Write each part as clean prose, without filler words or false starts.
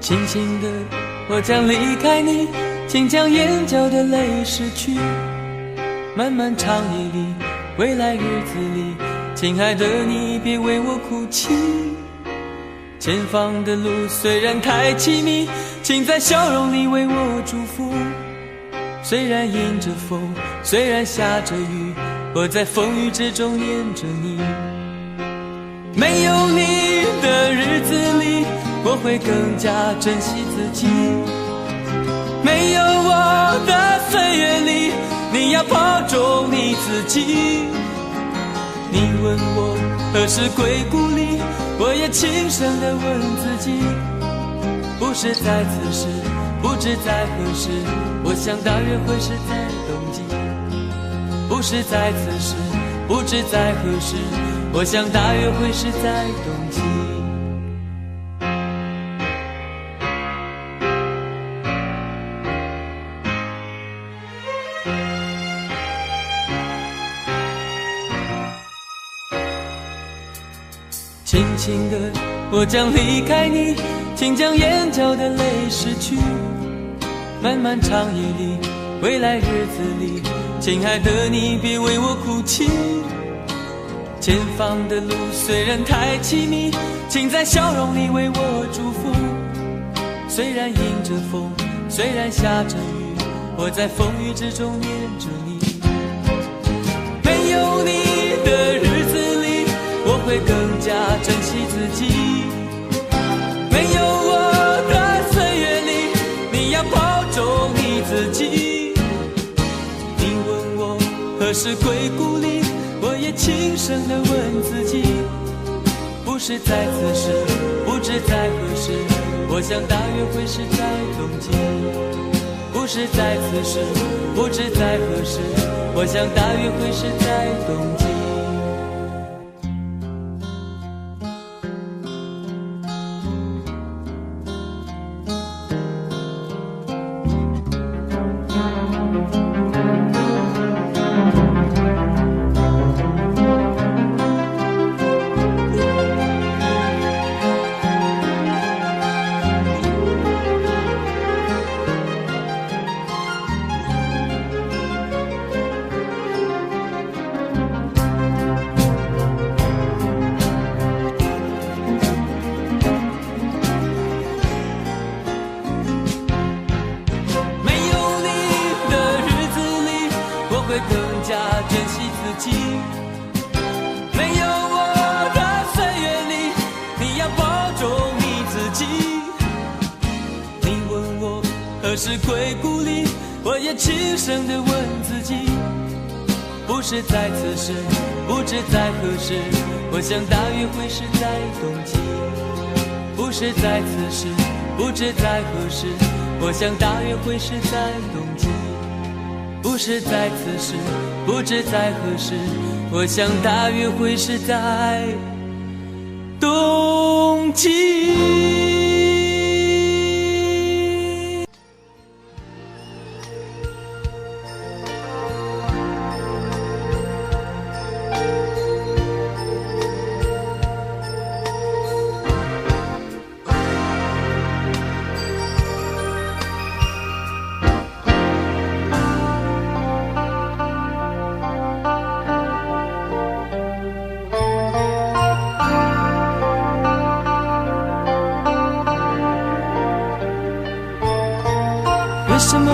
轻轻的，我将离开你，请将眼角的泪拭去。漫漫长夜里，未来日子里，亲爱的你别为我哭泣。前方的路虽然太凄迷，请在笑容里为我祝福。虽然迎着风，虽然下着雨，我在风雨之中念着你。没有你的日子里，我会更加珍惜自己。没有我的岁月里，你要保重你自己。你问我何时归故里，我也轻声地问自己。不是在此时，不知在何时，我想大约会是在冬季。不是在此时，不知在何时，我想大约会是在冬季。轻轻的，我将离开你，请将眼角的泪拭去。漫漫长夜里，未来日子里，亲爱的你别为我哭泣。前方的路虽然太凄迷，请在笑容里为我祝福。虽然迎着风，虽然下着雨，我在风雨之中念着你。没有你的日子里，我会更加珍惜自己。没有我的岁月里，你要保重你自己。你问我何时归故里，我也轻声地问自己。不是在此时，不知在何时，我想大约会是在冬季。不是在此时，不知在何时，我想大约会是在冬季。会更加珍惜自己。没有我的岁月里，你要保重你自己。你问我何时归故里，我也轻声地问自己。不是在此时，不知在何时，我想大约会是在冬季。不是在此时，不知在何时，我想大约会是在冬季。不是在此时，不知在何时，我想大约会是在冬季。为什么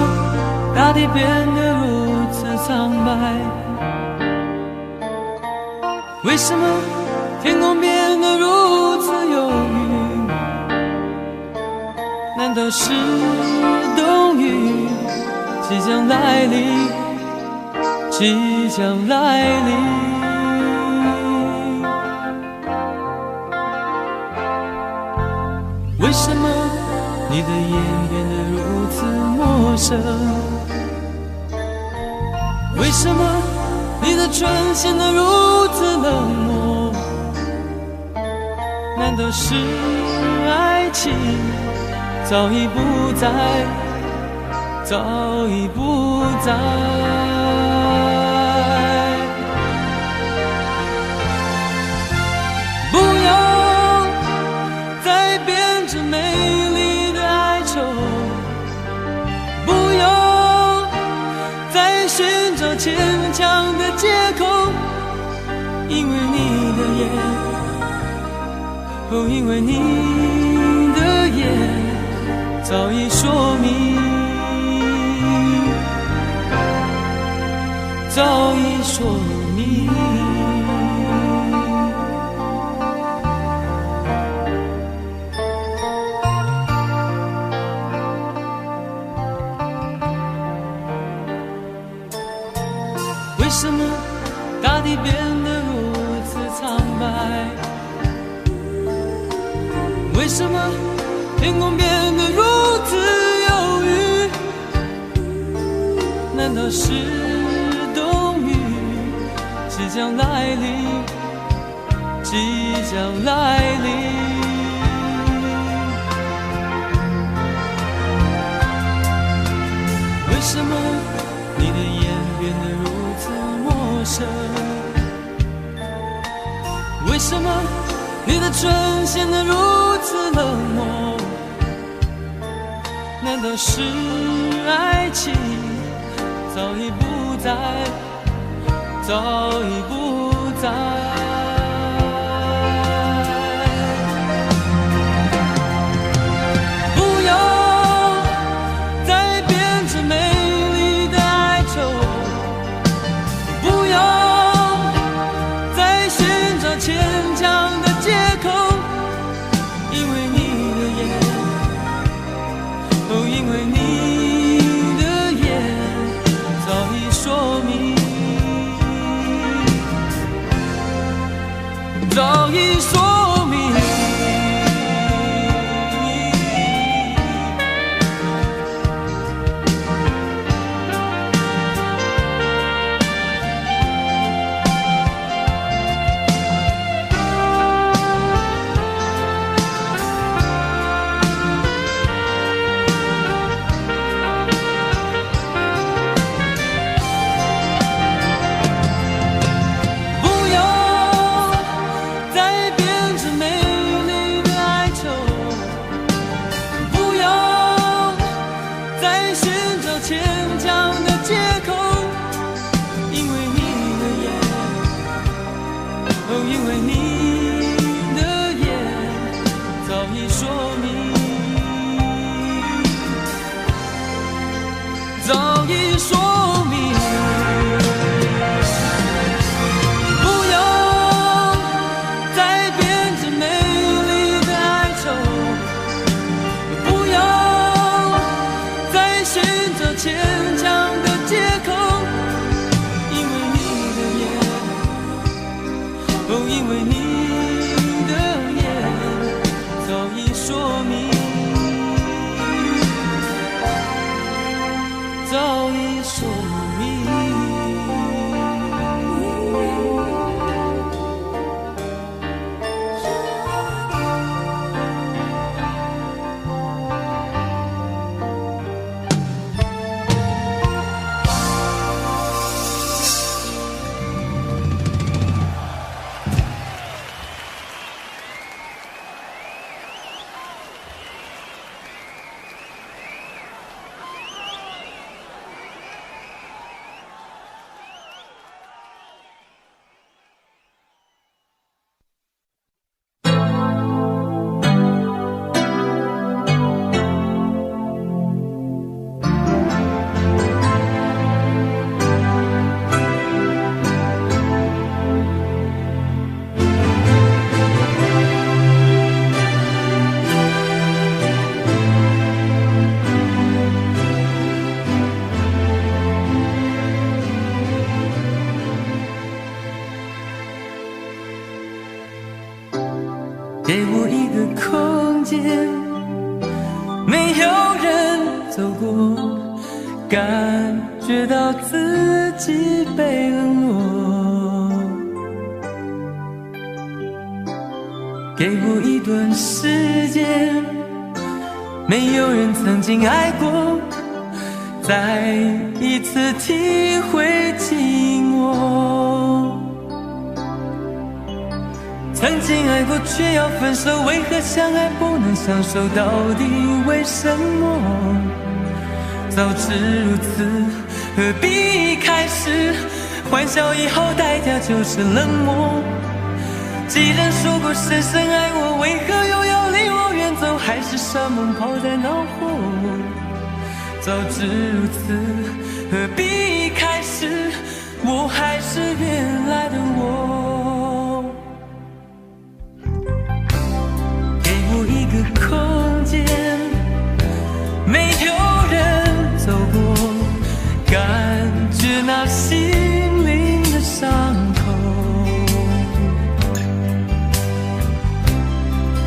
大地变得如此苍白？为什么天空变得如此忧郁？难道是冬雨即将来临？即将来临？为什么你的眼变得如此陌生？为什么你的唇显得如此冷漠？难道是爱情早已不在，早已不在？不要再编织美丽的牵强的借口，因为你的眼，哦，因为你的眼早已说明，早已说明。为什么大地变得如此苍白？为什么天空变得如此忧郁？难道是冬雨即将来临？即将来临？为什么你的眼变得如此陌生？为什么你的唇显得如此冷漠？难道是爱情早已不在，早已不在？不要再变成美丽的哀愁，不要再寻找牵强的借口，因为你的眼，哦，因为你的眼早已说明，早已说明。给我一个空间，没有人走过，感觉到自己被冷落。给我一段时间，没有人曾经爱过，再一次体会寂寞。曾经爱过却要分手，为何相爱不能相守？到底为什么？早知如此，何必一开始欢笑以后代价就是冷漠？既然说过深深爱我，为何又要离我远走？还是山盟抛在脑后？早知如此，何必一开始我还是原来的我？给我一个空间，没有人走过，感觉那心灵的伤口。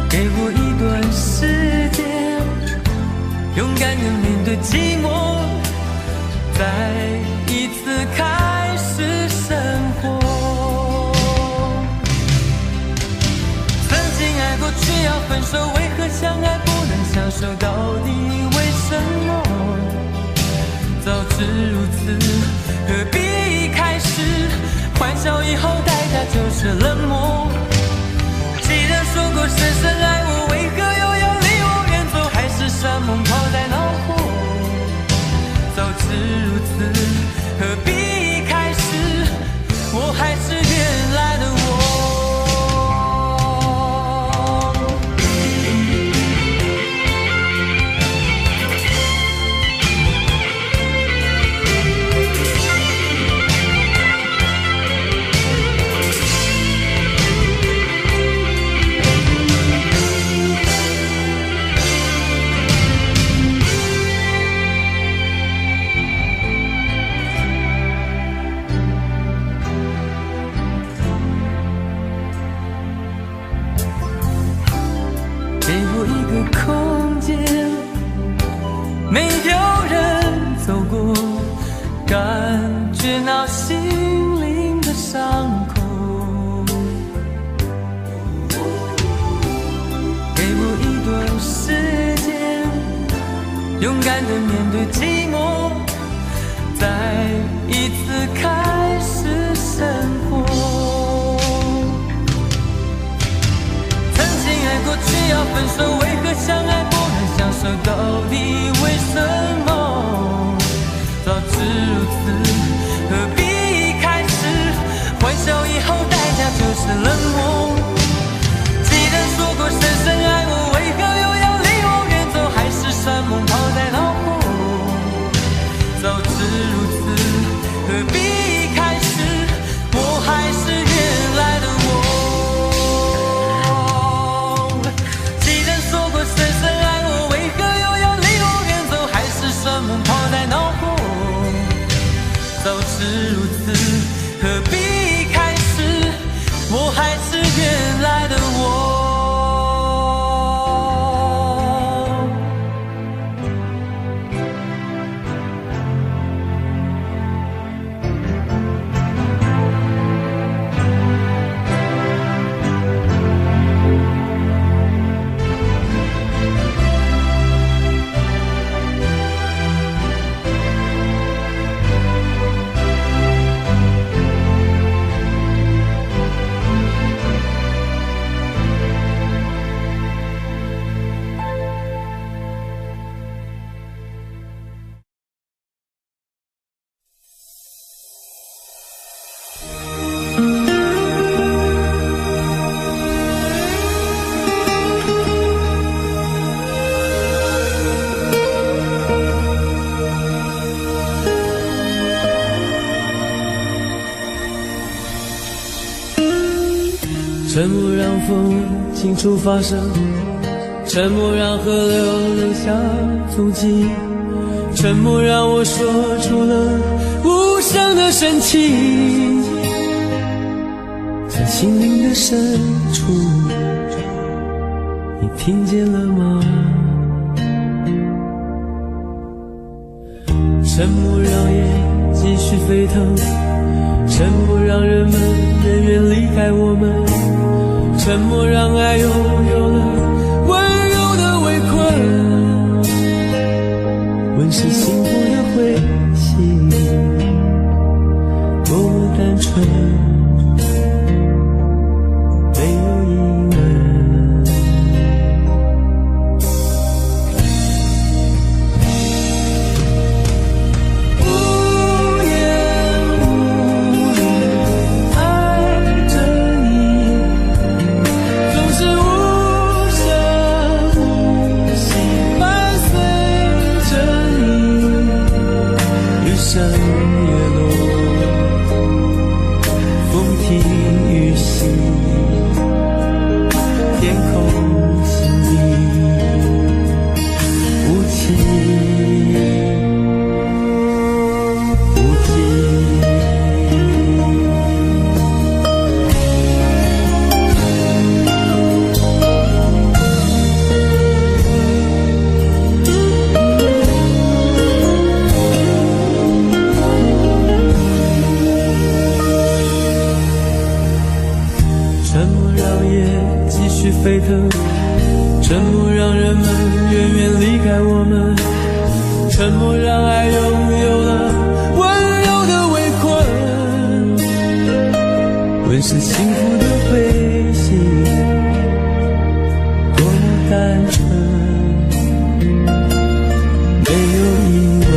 给我一段时间，勇敢地面对寂寞，再一次开始生活。曾经爱过却要分手，为何相爱不能相守？到底为什么？早知如此，何必一开始欢笑以后代价就是冷漠？既然说过深深爱我，为何又要离我远走？还是山盟抛在脑后？早知如此，何必一开始我还是原来的我？空间没有人走过，感觉那心灵的伤口。给我一段时间，勇敢地面对寂寞，再一次开始生活。曾经爱过却要分手，为何相爱不能相守？到底为什么？早知如此，何必一开始欢笑以后代价就是冷漠？既然说过深深爱我，为何又要离我远走？还是山盟抛在脑后？早知如此，何必一开始我还是原来的我？早知如此，何必一开始我还是原来的我？沉默让风清楚发声，沉默让河流留下足迹，沉默让我说出了无声的深情，在心灵的深处，你听见了吗？沉默让夜继续飞腾，沉默让人们远远离开我们，沉默让爱拥有了温柔的围困，温是幸福的回信，多么单纯，没有疑问。沉默让爱拥有了温柔的围困，问是幸福的灰心，多么单纯，没有疑问。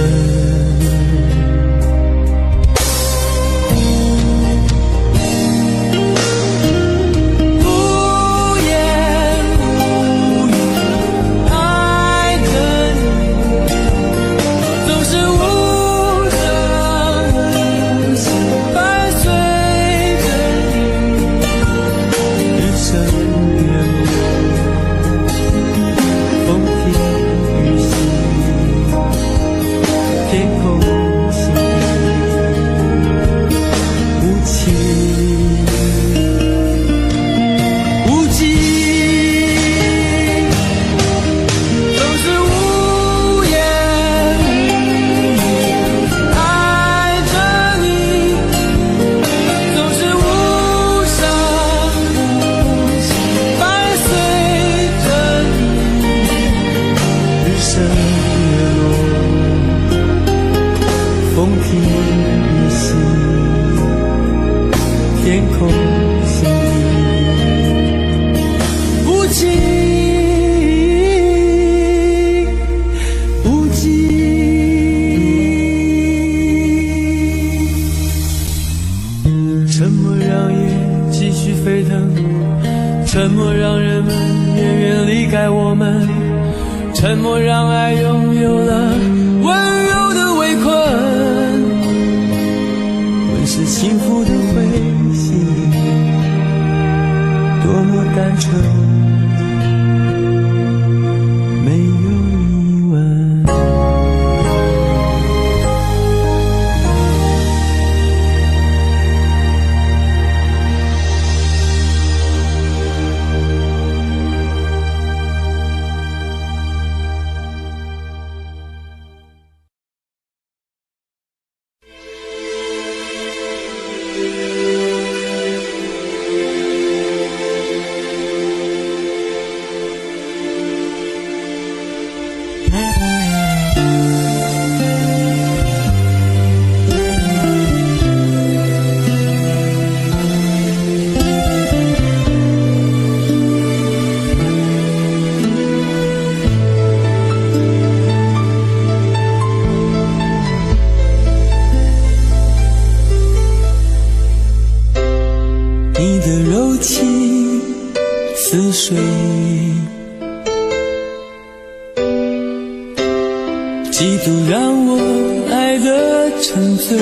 沉默让人们远远离开我们，沉默让爱拥有了温柔的围困，问是幸福的灰心，多么单纯，没有疑问。你的柔情似水，嫉妒让我爱得沉醉，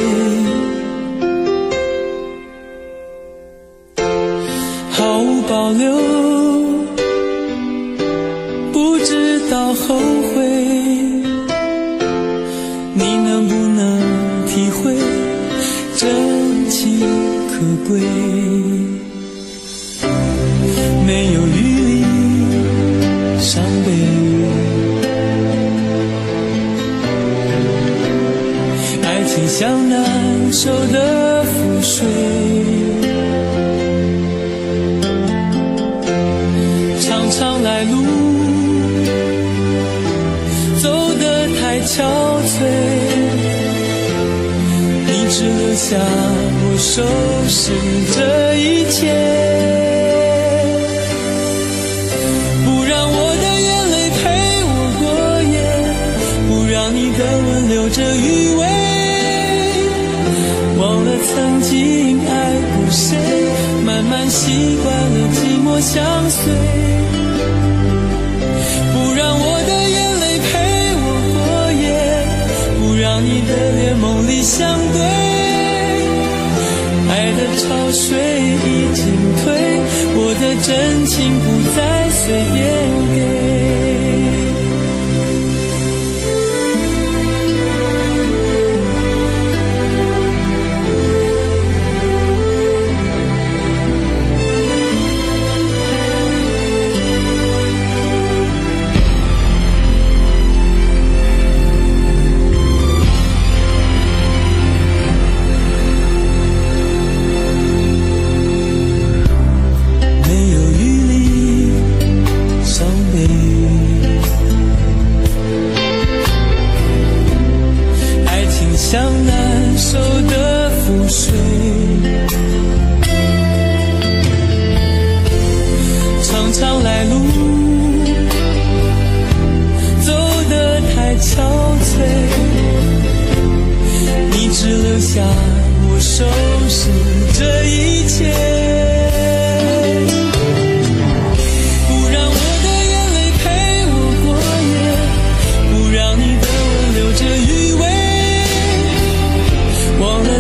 毫无保留，不知道后悔，你能不能体会真情可贵？没有余力伤悲，爱情像难受的覆水，长长来路走得太憔悴，你只留下我收拾这一切。留着余味，忘了曾经爱过谁，慢慢习惯了寂寞相随，不让我的眼泪陪我过夜，不让你的脸梦里相对，爱的潮水已经退，我的真情不再随便给。没有余力伤悲，像难收的覆水，常常来路走得太憔悴，你只留下我收拾这一切。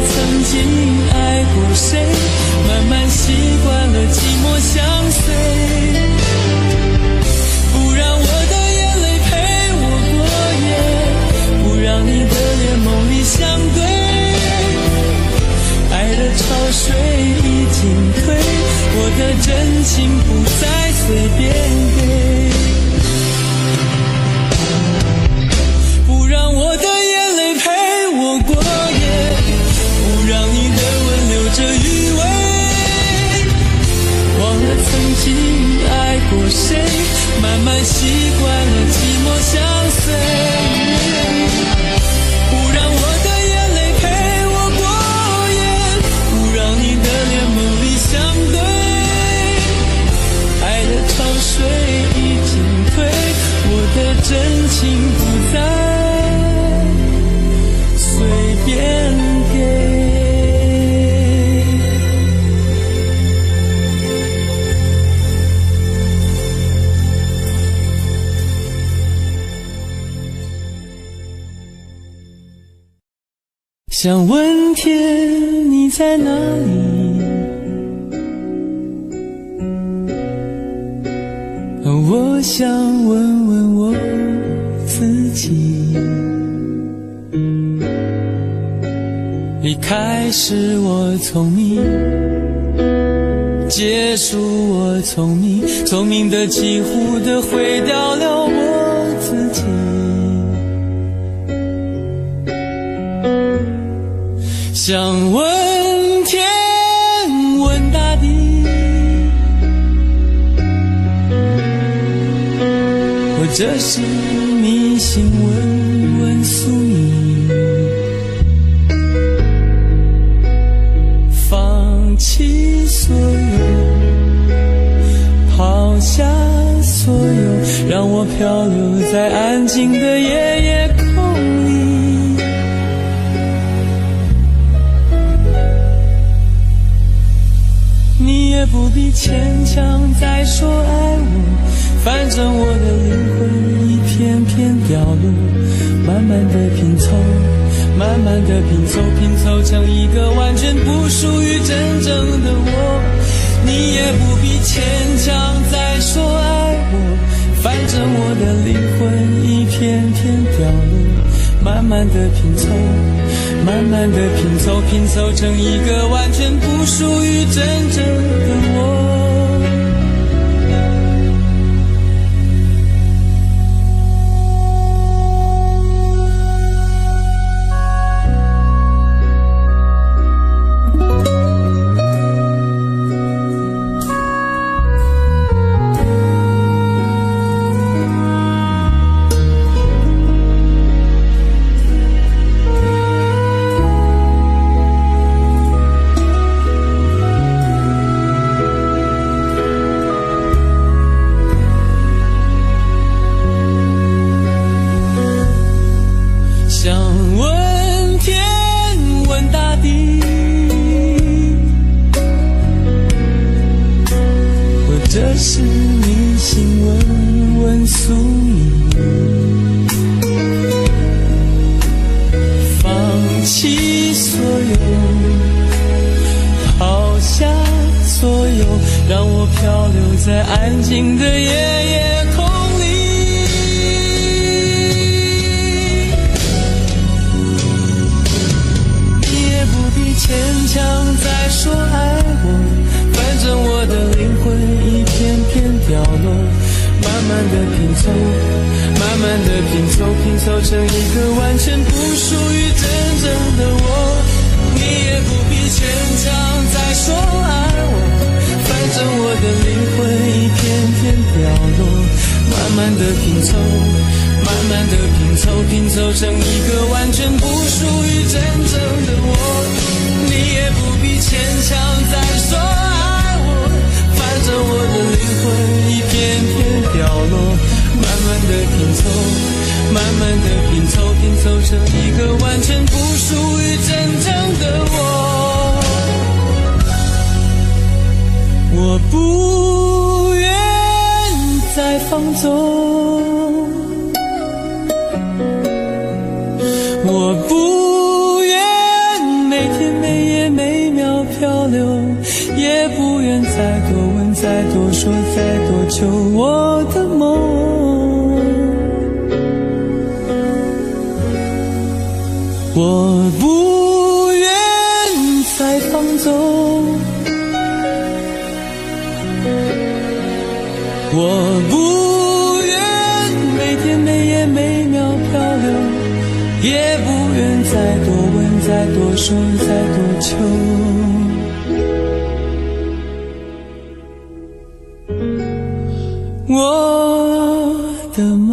曾经爱过谁，慢慢习惯了寂寞相随，不让我的眼泪陪我过夜，不让你的脸梦里相对，爱的潮水已经退，我的真情不再随便给，不让我的眼泪陪我过夜，让你的吻留着余味，忘了曾经爱过谁，慢慢习惯了寂寞相随，不让我的眼泪陪我过夜，不让你的脸梦里相对，爱的潮水已经退，我的真情不再随便给。想问天你在哪里，我想问问我自己，离开时我聪明，结束我聪明，聪明的几乎的毁掉了我自己。想问天问大地，或者是迷信问问宿命，放弃所有，抛下所有，让我漂流在安静的夜夜空里。你也不必牵强再说爱我，反正我的灵魂一片片掉落，慢慢的拼凑，慢慢的拼凑，拼凑成一个完全不属于真正的我。你也不必牵强再说爱我，反正我的灵魂一片片掉落，慢慢的拼凑，慢慢的拼凑，拼凑成一个完全不属于真正的我。这是迷信问问宿命，放弃所有，抛下所有，让我漂流在安静的夜夜空里。你也不必牵强再说爱我，反正我的灵魂一片片掉落，慢慢的拼凑，慢慢的拼凑，拼凑成一个完全不属于真正的我。你也不必牵强再说爱我，反正我的灵魂一片片掉落，慢慢的拼凑，慢慢的拼凑，拼凑成一个完全不属于真拼凑，慢慢的拼凑，拼凑成一个完全不属于真正的我。我不愿再放纵，我不愿每天每夜每秒漂流，也不愿再多问再多说再多求我的梦。我不愿再放纵，我不愿每天每夜每秒漂流，也不愿再多问再多说再多求我的梦。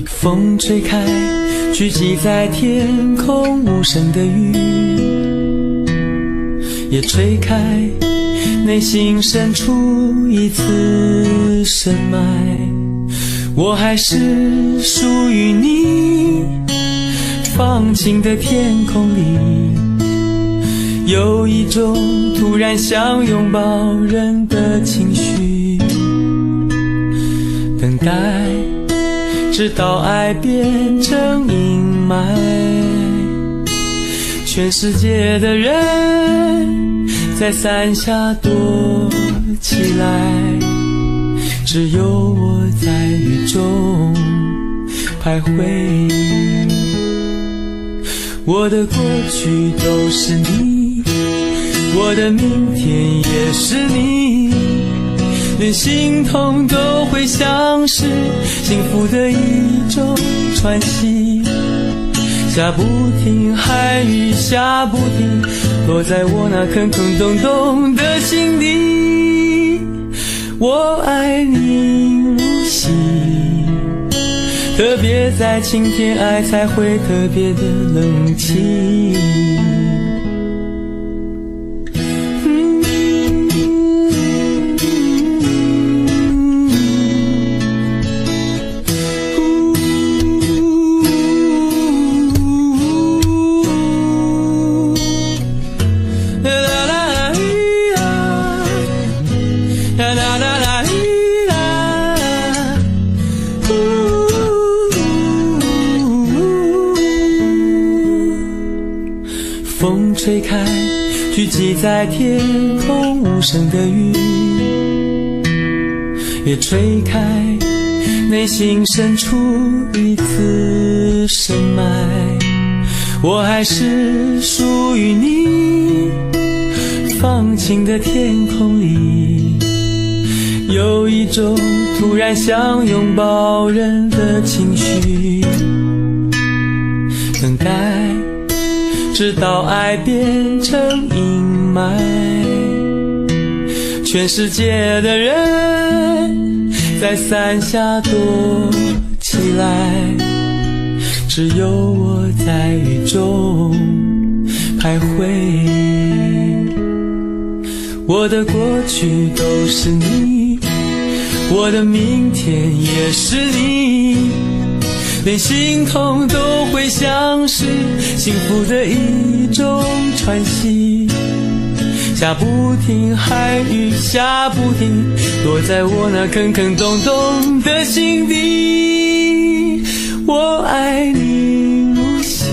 风吹开聚集在天空无声的雨，也吹开内心深处一丝深埋。我还是属于你，放晴的天空里有一种突然想拥抱人的情绪，等待直到爱变成阴霾，全世界的人在伞下躲起来，只有我在雨中徘徊。我的过去都是你，我的明天也是你，连心痛都会像是幸福的一种喘息。下不停，寒雨下不停，落在我那空空洞洞的心底。我爱你如昔，特别在晴天，爱才会特别的冷清。风吹开聚集在天空无声的雨，也吹开内心深处一丝深埋。我还是属于你，放晴的天空里有一种突然想拥抱人的情绪，等待直到爱变成阴霾，全世界的人在伞下躲起来，只有我在雨中徘徊。我的过去都是你，我的明天也是你，连心痛都会像是幸福的一种喘息。下不停，寒雨下不停，落在我那坑坑洞洞的心底。我爱你如昔，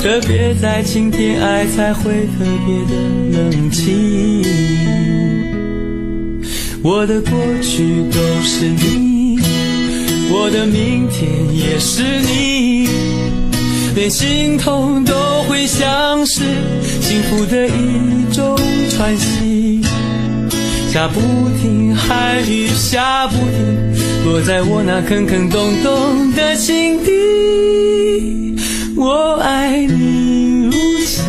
特别在晴天，爱才会特别的冷清。我的过去都是你，我的明天也是你，连心痛都会像是幸福的一种喘息。下不停，寒雨下不停，落在我那坑坑洞洞的心底。我爱你如昔，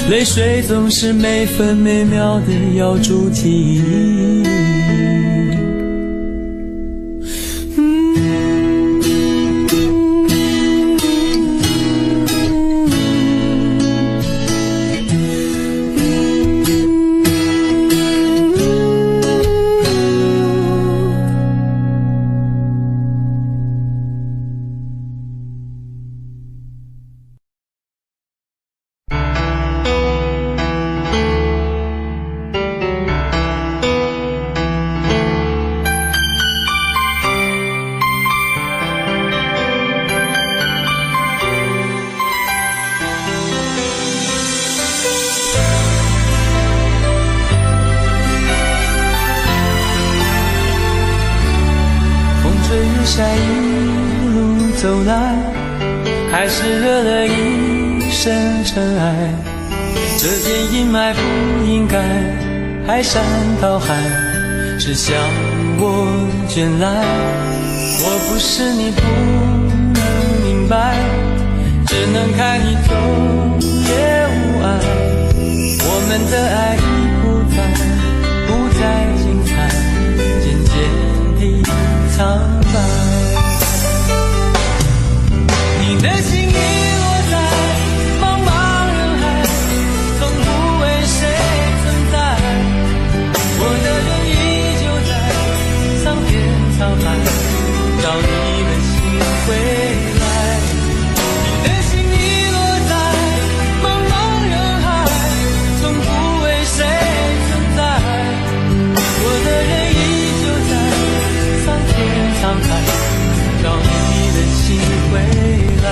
泪水总是每分每秒的咬住记忆。下一路走来，还是惹了一身尘埃。这片阴霾不应该排山倒海，只向我卷来。我不是你不能明白，只能看你走也无碍。我们的爱已不再精彩，渐渐地苍白。你的心遗落在茫茫人海，从不为谁存在。我的人依旧在桑田沧海，找你的心回来。你的心遗落在茫茫人海，从不为谁存在。我的人依旧在桑田沧海，找你的心回来。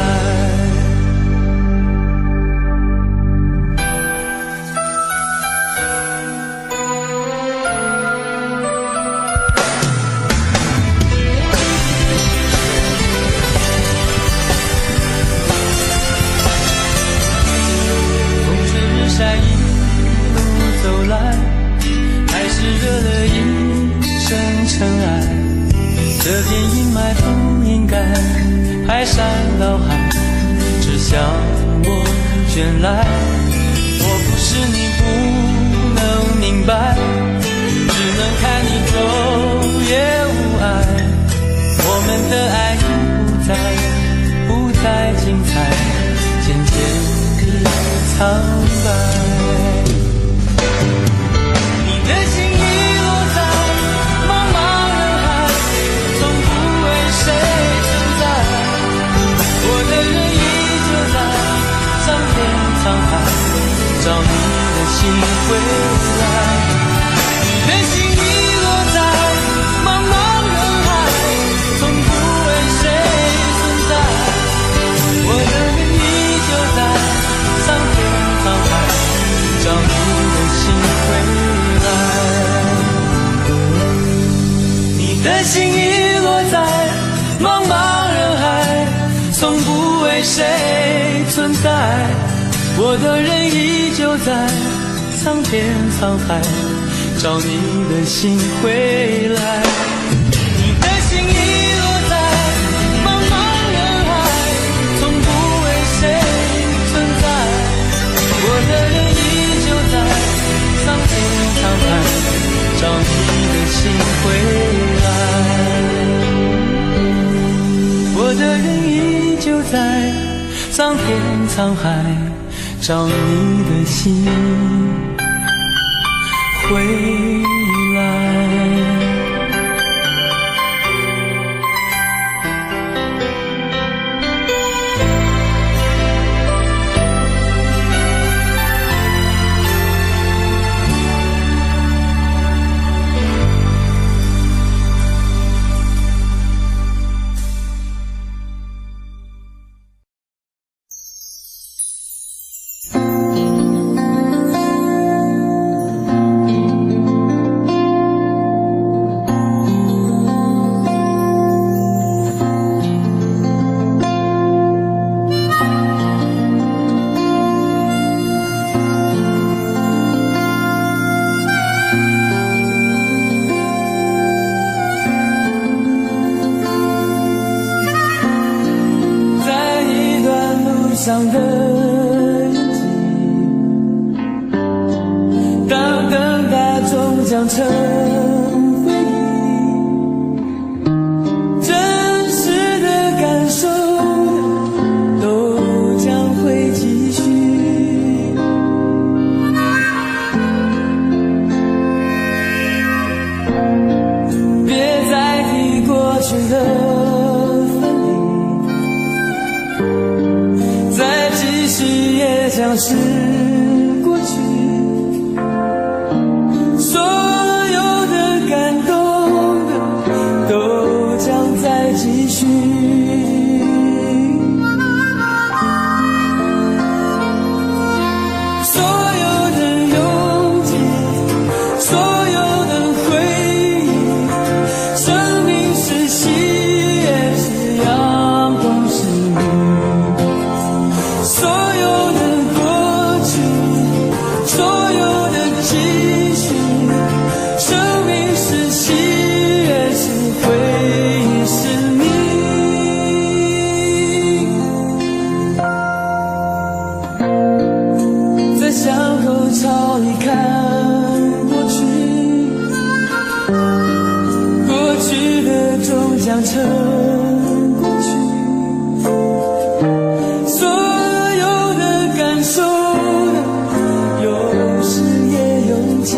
风吹日晒一路走来，还是惹了一身尘埃。这片阴霾不应该排山倒海，只向我卷来。我不是你不能明白，只能看你走也无碍。我们的爱已不再精彩，渐渐地苍白。你的心遗落在茫茫人海，从不为谁存在。我的人依旧在桑田沧海，找你的心回来。你的心遗落在茫茫人海，从不为谁存在。我的人依旧在桑田沧海，找你的心回来。你的心遗落在茫茫人海，从不为谁存在。我的人依旧在桑田沧海，找你的心回来。你的心遗落在茫茫人海，从不为谁存在。我的人依旧在桑田沧海，找你的心回来。我的人依旧在桑田沧海，找你的心回来。上的印记，当等待终将成回忆，真实的感受都将会继续。别再提过去的也将是过去，所有的感动都将再继续，所有的拥挤，所有的回忆，生命是喜也是阳光是雨，所有的过去，所有的继续，生命是喜悦，是回忆，是你。在巷口朝你看过去，过去的终将成过去。受的有时也拥挤，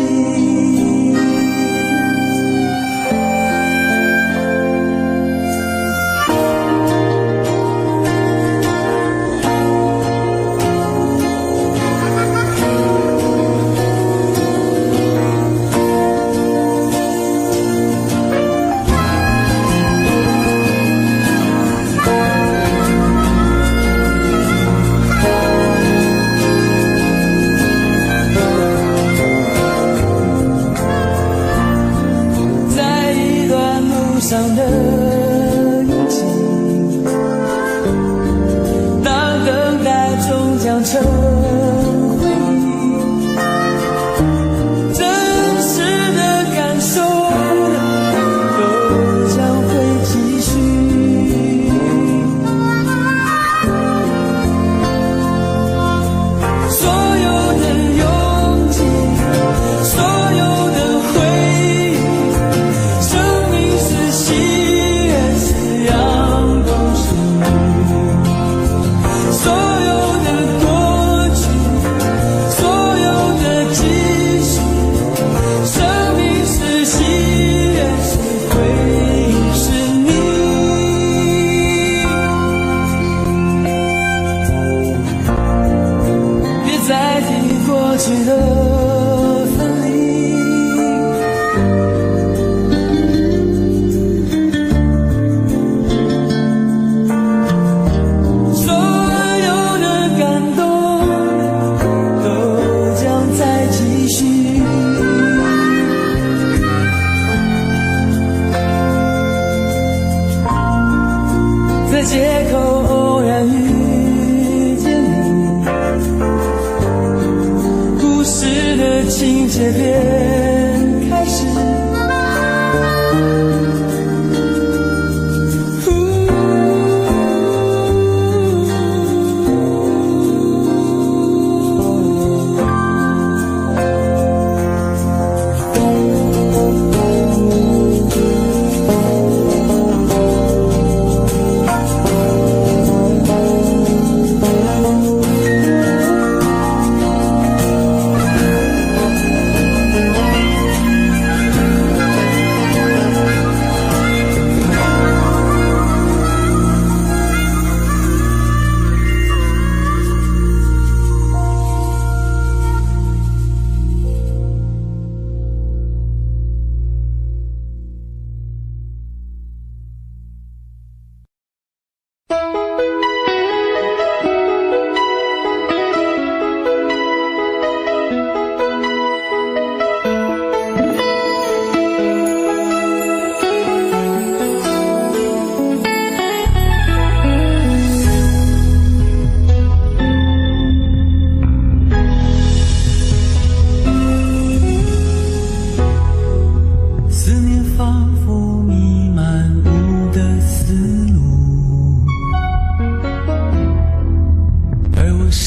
上的印记，当等待终将成回忆，真实的感受都将会继续，所有的拥挤，所有的回忆，生命是喜悦，是阳光是雨，所有的过去，所有的继续，生命是喜悦，是回忆，是你。别再提过去的分离，在街口偶然遇见你，故事的情节便开始。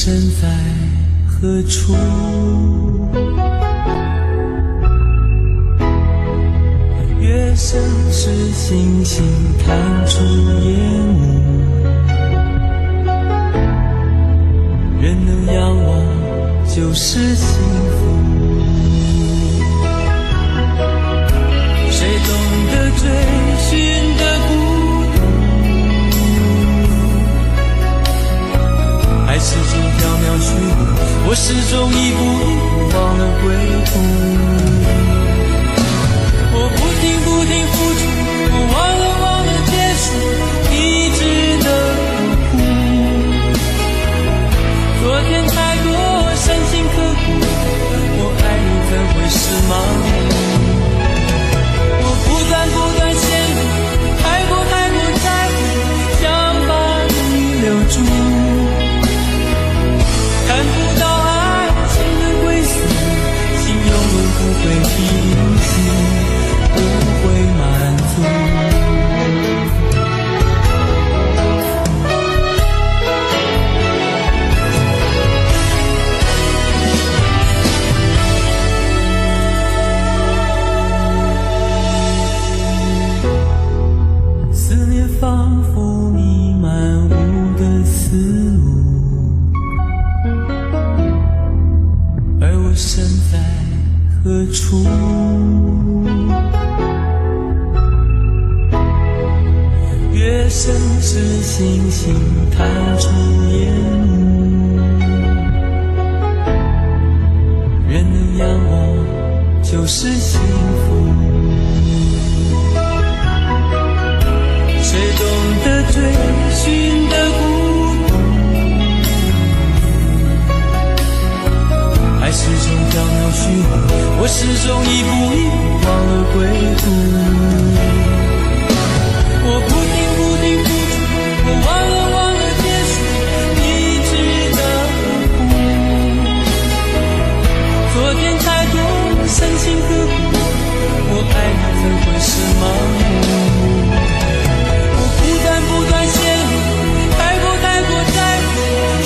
身在何处？月升时，星星探出烟雾，人能仰望就是幸福。谁懂得追寻的孤独？爱始终缥缈虚无，我始终一步一步忘了归途。我不停付出，我忘了结束，一直的呵护。昨天太多深情刻骨，我爱你怎会是盲目？我不断陷入，太过在乎，想把你留住。看不到爱情的归宿，心永远不会平息。不会满足，思念仿佛弥漫我的思路，而我身在何处？月升时，星星探出烟雾，人能仰望就是幸福。谁懂得追寻的孤独？爱始终缥缈虚无，我始终一步一步忘了归途。我不停付出，我忘了结束，一直的呵护。昨天太多深情刻骨，我爱你怎会是盲目？我不断陷入，太过在乎，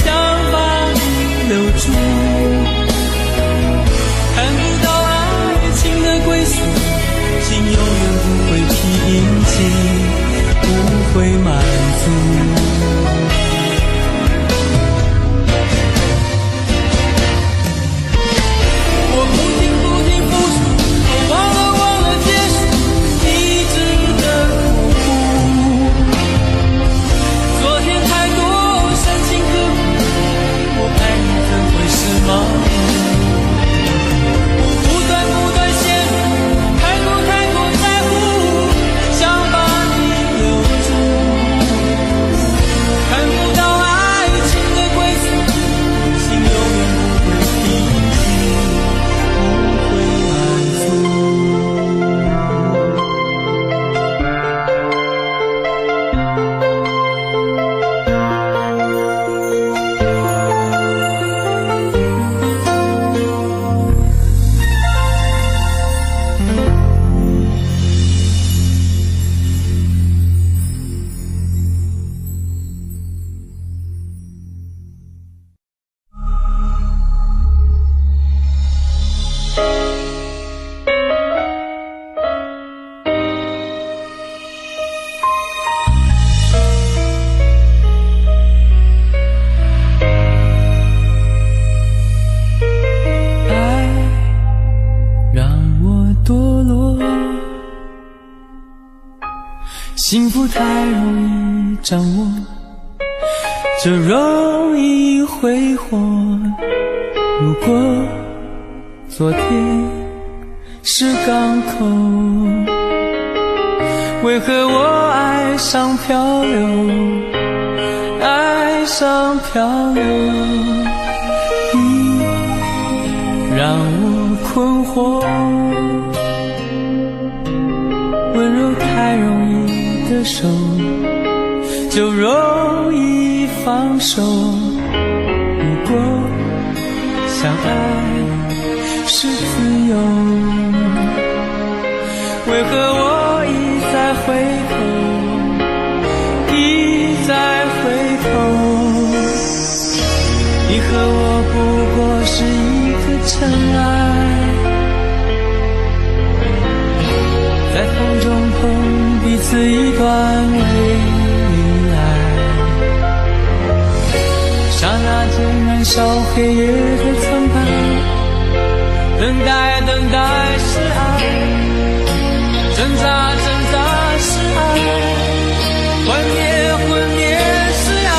想把你留住。看不到爱情的归宿，心永远不会平静。不会满足。我不停付出，我忘了结束，一直的呵护。昨天太多深情刻骨，我爱你怎会是盲目？我不断陷入，太过在乎，想把看不到爱情的归宿，心永远不会平静，不会满足。幸福太容易掌握，就容易挥霍。如果昨天是港口，为何我爱上漂流，爱上漂流，你让我困惑。温柔太容易的手，就容易放手。如果相爱是自由，为何我一再回头，一再回头？你和是一颗尘埃，在风中碰彼此一段未来，刹那间燃烧黑夜的苍白，等待等待是爱，挣扎挣扎是爱，幻灭幻灭是爱。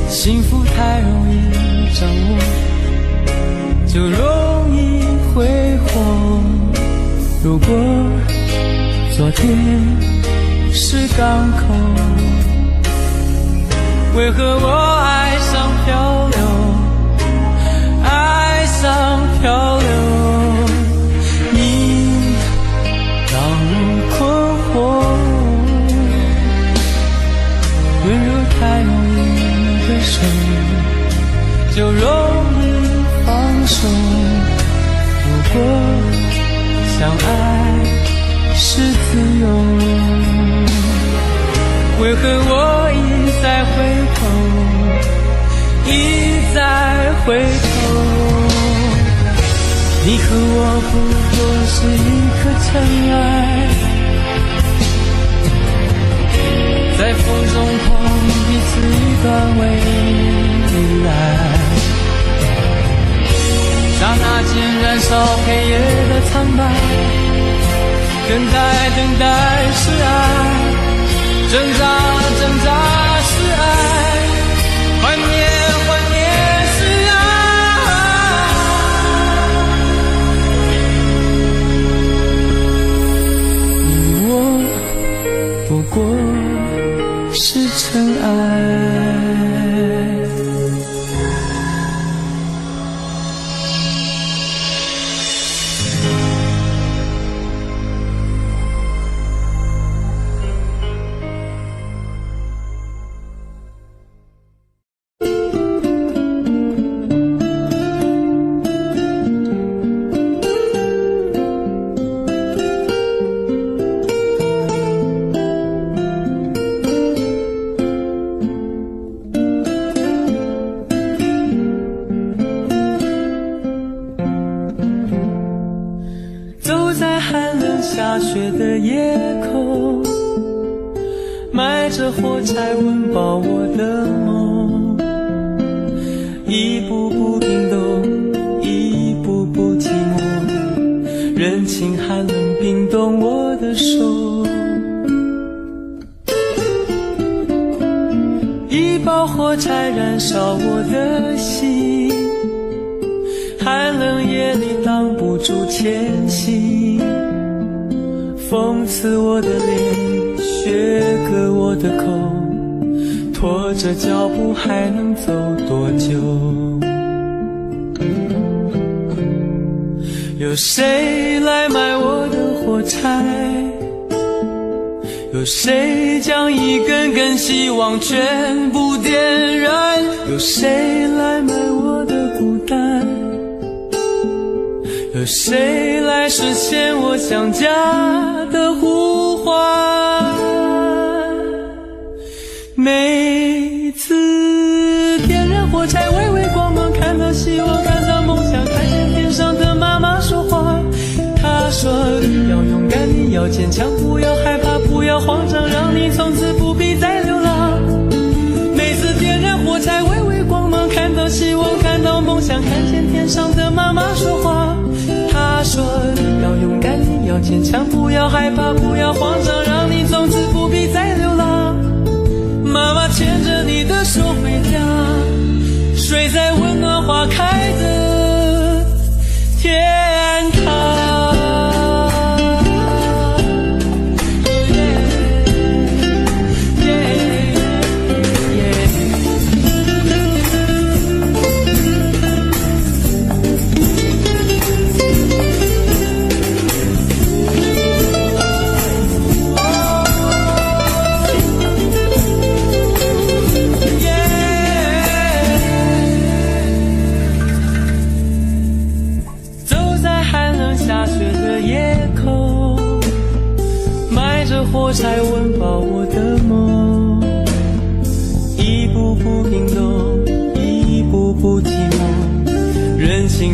幸福太容易掌握，就容易挥霍。如果昨天是港口，为何我爱上漂流，爱上漂流？你让我困惑，温柔太容易的手就容易放手。如果相爱是自由，为何我一再回头，一再回头？你和我不过是一颗尘埃，在风中碰彼此一段未来，刹那间燃烧黑夜的苍白，等待等待是爱，挣扎挣扎是爱，幻灭幻灭是爱。你我不过是尘埃。下雪的夜空，埋着火柴温饱我的梦，一步步冰冻，一步步寂寞，人情寒冷冰冻我的手，一包火柴燃烧我的心，寒冷夜里挡不住前行，风刺我的脸，雪割我的口，拖着脚步还能走多久？有谁来买我的火柴？有谁将一根根希望全部点燃？有谁来买我的孤单？有谁来实现我想家的呼唤？每次点燃火柴，微微光芒，看到希望，看到梦想，看见天上的妈妈说话。她说你要勇敢，你要坚强，不要害怕，不要慌张，让你从此不必再流浪。每次点燃火柴，微微光芒，看到希望，看到梦想，看见天上的妈妈说话。他说你要勇敢，你要坚强，不要害怕，不要慌张，让你从此不必再流浪。妈妈牵着你的手回家，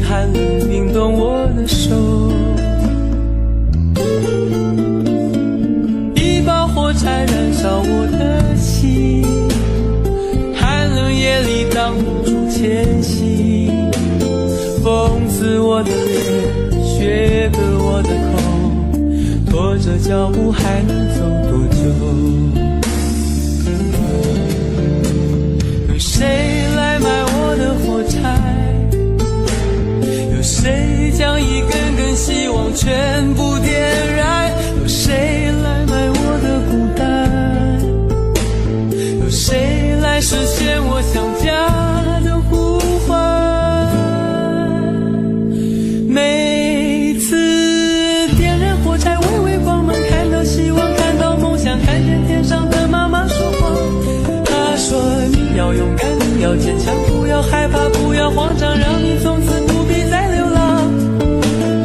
寒冷冰冻我的手，一把火柴燃烧我的心，寒冷夜里挡不住前行，风刺我的脸，雪割我的口，拖着脚步还能走多久？有谁来买我的火柴？有谁将一根根希望全部点燃？有谁来买我的孤单？有谁来实现我想家的呼唤？每次点燃火柴，微微光芒，看到希望，看到梦想，看见天上的妈妈说话。她说你要勇敢，你要坚强，不要害怕，不要慌张，让你从此不必再流浪。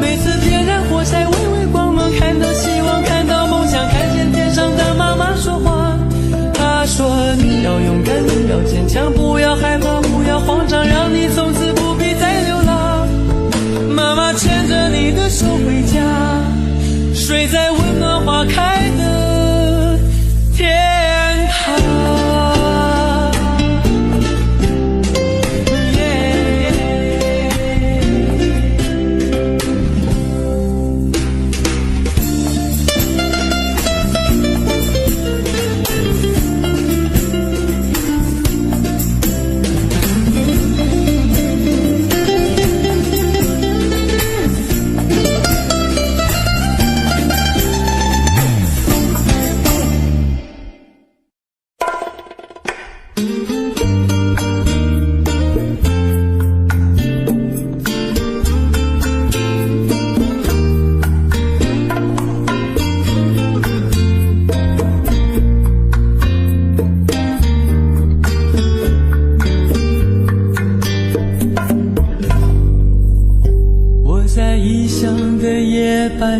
每次点燃火柴，微微光芒，看到希望，看到梦想，看见天上的妈妈说话。她说你要勇敢，你要坚强，不要害怕，不要慌张，让你从此不必再流浪。妈妈牵着你的手回家，睡在温暖花开的天堂。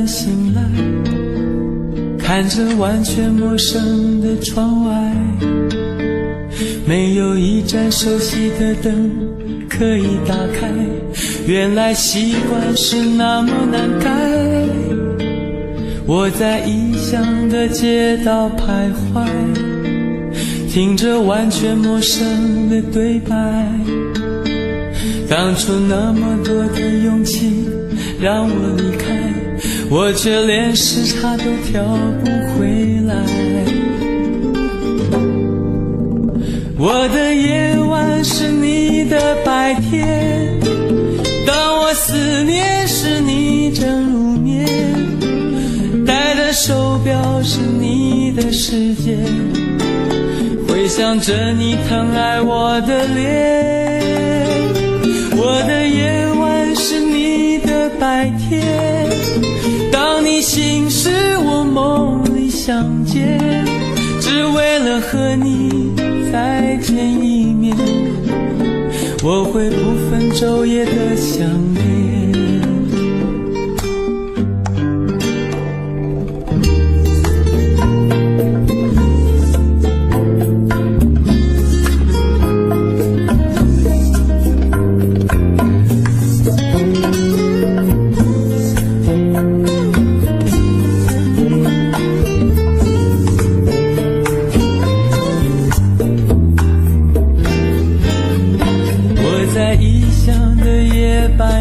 醒来，看着完全陌生的窗外，没有一盏熟悉的灯可以打开，原来习惯是那么难改。我在异乡的街道徘徊，听着完全陌生的对白，当初那么多的勇气让我离开，我却连时差都调不回来。我的夜晚是你的白天，当我思念时你正入眠，戴的手表是你的时间，回想着你疼爱我的脸。我的夜晚是你的白天，当你醒时我梦里相见，只为了和你再见一面，我会不分昼夜的想念。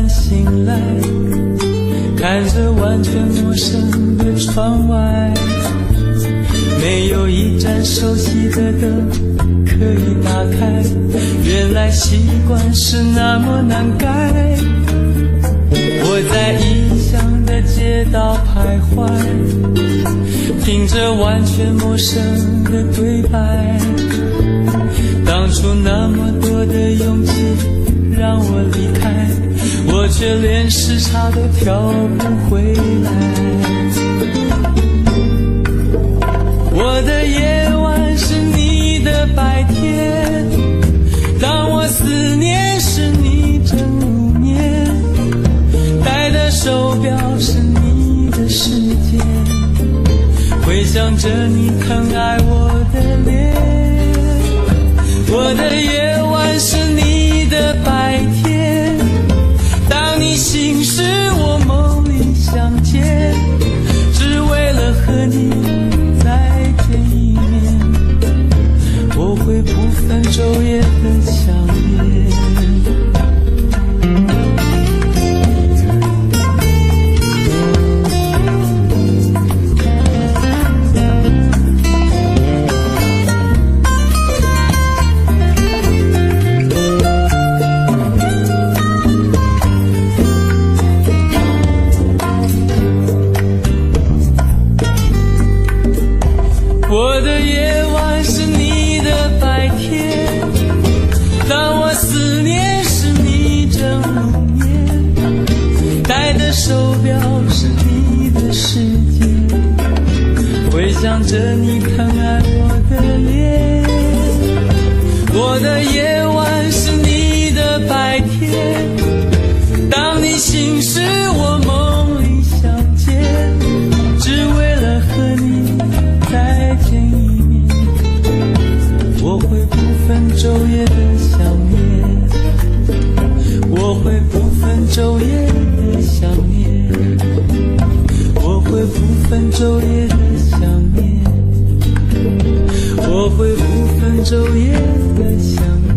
醒来，看着完全陌生的窗外，没有一盏熟悉的灯可以打开，原来习惯是那么难改。我在异乡的街道徘徊，听着完全陌生的对白，当初那么多的勇气让我离开，我却连时差都调不回来。我的夜晚是你的白天，当我思念时你正入眠，戴的手表是你的时间，回想着你疼爱我的脸。我的夜晚是你的白天，当昼夜的想念。我的夜晚是你的白天，当我思念时你正入眠，戴的手表是你的时间，回想着你疼爱我的脸。我的夜晚是你的白天，当你醒时我梦里相见，只为了和你再见一面。我会不分昼夜的想念，我会不分昼夜的想念，我会不分昼夜的想念，我会不分昼夜的想念。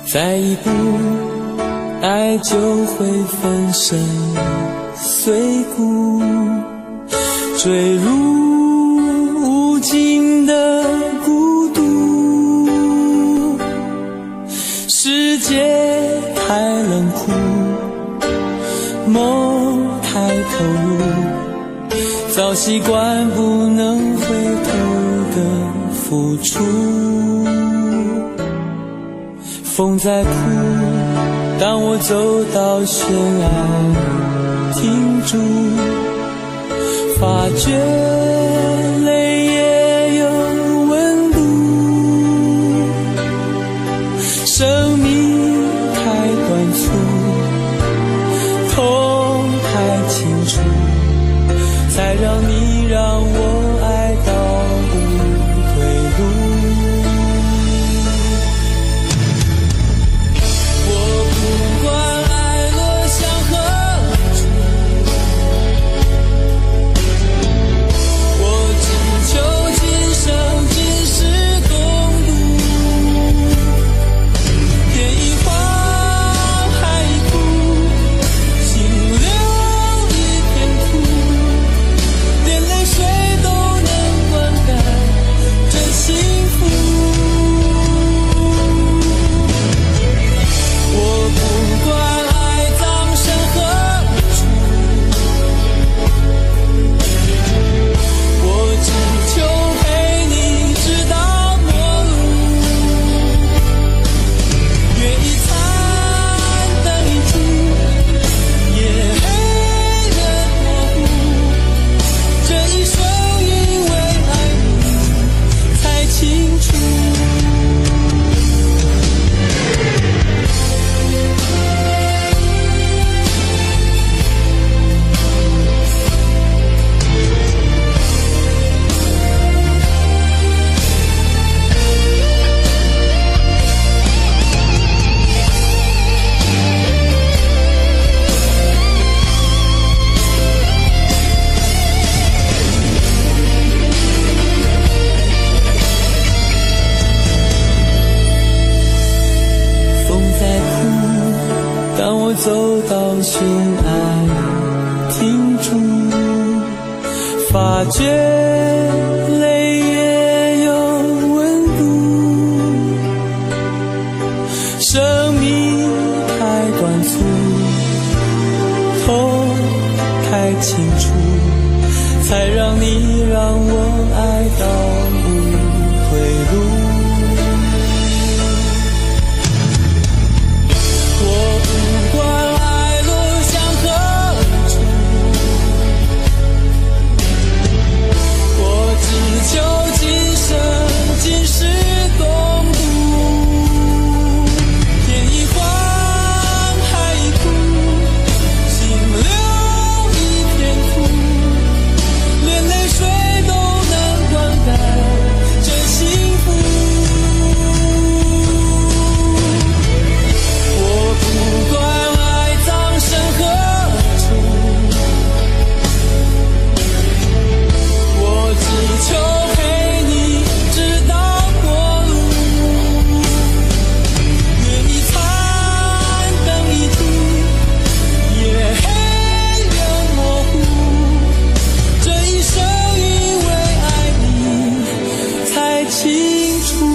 再一步，爱就会粉身碎骨，坠入无尽的孤独。世界太冷酷，梦太投入，早习惯不能回头的付出。风在哭，当我走到悬崖停住，发觉泪也有温度。生命太短促，痛太清楚，才让你让我爱到无退路。我寻爱停住，发觉泪也有温度，生命太短促，头太清楚，才让你让我爱到无退路。清楚。